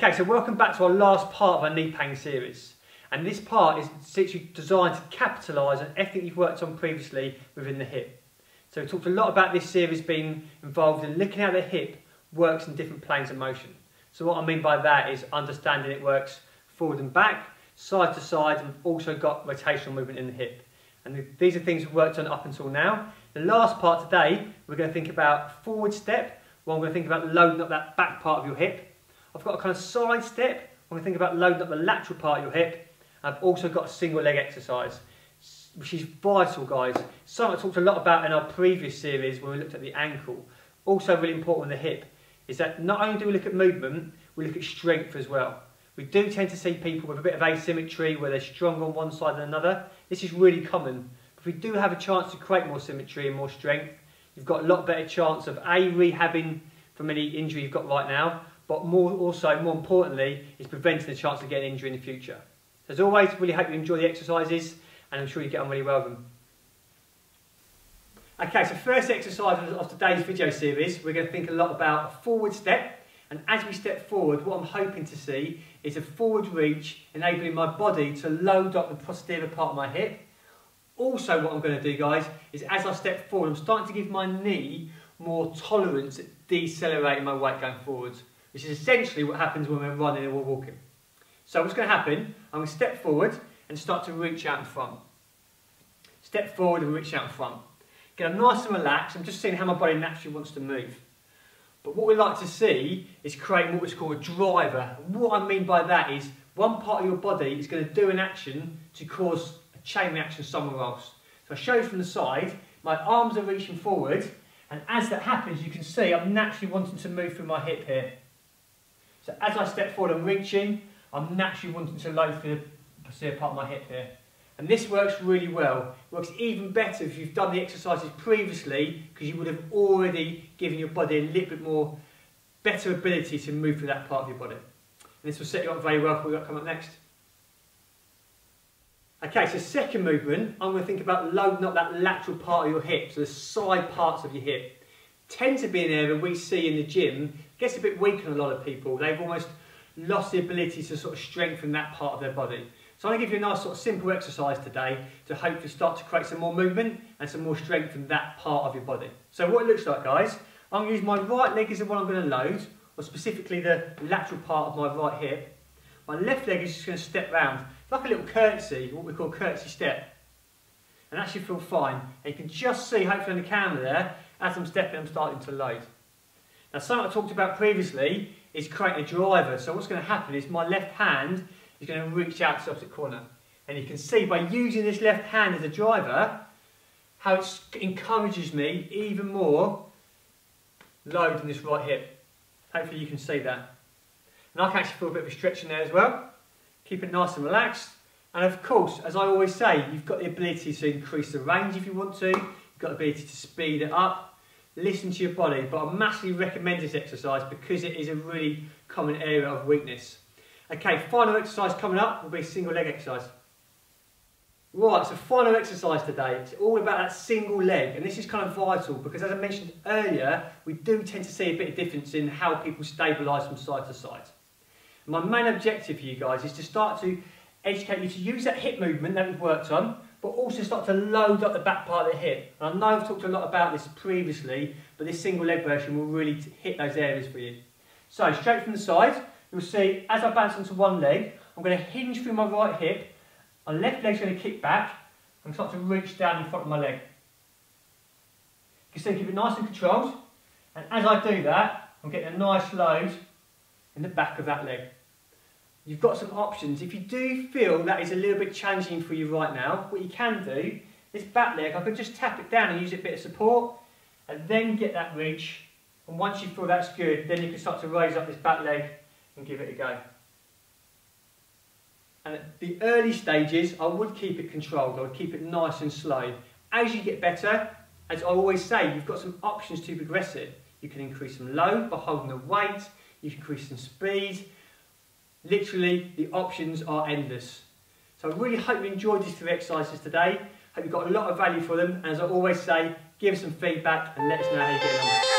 Okay, so welcome back to our last part of our knee pain series. And this part is literally designed to capitalise on everything you've worked on previously within the hip. So we talked a lot about this series being involved in looking at how the hip works in different planes of motion. So what I mean by that is understanding it works forward and back, side to side, and also got rotational movement in the hip. And these are things we've worked on up until now. The last part today, we're going to think about forward step, where I'm going to think about loading up that back part of your hip. I've got a kind of side step, I'm going to think about loading up the lateral part of your hip. I've also got a single leg exercise, which is vital, guys. Something I talked a lot about in our previous series when we looked at the ankle. Also really important in the hip is that not only do we look at movement, we look at strength as well. We do tend to see people with a bit of asymmetry where they're stronger on one side than another. This is really common. If we do have a chance to create more symmetry and more strength, you've got a lot better chance of rehabbing from any injury you've got right now, but more importantly, is preventing the chance of getting injury in the future. So as always, really hope you enjoy the exercises, and I'm sure you get on really well with them. Okay, so first exercise of today's video series, we're going to think a lot about a forward step, and as we step forward, what I'm hoping to see is a forward reach, enabling my body to load up the posterior part of my hip. Also what I'm going to do, guys, is as I step forward, I'm starting to give my knee more tolerance at decelerating my weight going forwards, which is essentially what happens when we're running or we're walking. So what's going to happen, I'm going to step forward and start to reach out in front. Step forward and reach out in front. Get nice and relaxed. I'm just seeing how my body naturally wants to move. But what we like to see is creating what we call a driver. And what I mean by that is one part of your body is going to do an action to cause a chain reaction somewhere else. So I show you from the side, my arms are reaching forward, and as that happens you can see I'm naturally wanting to move through my hip here. So as I step forward and reaching, I'm naturally wanting to load through the posterior part of my hip here. And this works really well. It works even better if you've done the exercises previously, because you would have already given your body a little bit more better ability to move through that part of your body. And this will set you up very well for what come up next. Okay, so second movement, I'm going to think about loading up that lateral part of your hip, so the side parts of your hip. Tend to be an area we see in the gym, gets a bit weak on a lot of people. They've almost lost the ability to sort of strengthen that part of their body. So I'm going to give you a nice sort of simple exercise today to hopefully start to create some more movement and some more strength in that part of your body. So what it looks like, guys, I'm going to use my right leg as the one I'm going to load, or specifically the lateral part of my right hip. My left leg is just going to step round, like a little curtsy, what we call curtsy step. And that should feel fine. And you can just see, hopefully on the camera there, as I'm stepping, I'm starting to load. Now something I talked about previously is creating a driver. So what's going to happen is my left hand is going to reach out to the opposite corner. And you can see by using this left hand as a driver, how it encourages me even more load in this right hip. Hopefully you can see that. And I can actually feel a bit of a stretch in there as well. Keep it nice and relaxed. And of course, as I always say, you've got the ability to increase the range if you want to. You've got the ability to speed it up. Listen to your body, but I massively recommend this exercise because it is a really common area of weakness. Okay, final exercise coming up will be a single leg exercise. Right, so final exercise today, it's all about that single leg, and this is kind of vital because as I mentioned earlier, we do tend to see a bit of difference in how people stabilise from side to side. And my main objective for you guys is to start to educate you to use that hip movement that we've worked on, but also start to load up the back part of the hip. And I know I've talked a lot about this previously, but this single leg version will really hit those areas for you. So straight from the side, you'll see as I bounce onto one leg, I'm going to hinge through my right hip, my left leg's going to kick back, and start to reach down in front of my leg. You can see, keep it nice and controlled, and as I do that, I'm getting a nice load in the back of that leg. You've got some options. If you do feel that is a little bit challenging for you right now, what you can do, this back leg, I can just tap it down and use a bit of support, and then get that reach, and once you feel that's good, then you can start to raise up this back leg and give it a go. And at the early stages, I would keep it controlled, I would keep it nice and slow. As you get better, as I always say, you've got some options to progress it. You can increase some load by holding the weight, you can increase some speed. Literally, the options are endless. So I really hope you enjoyed these 3 exercises today. Hope you got a lot of value for them. And as I always say, give us some feedback and let us know how you're getting on.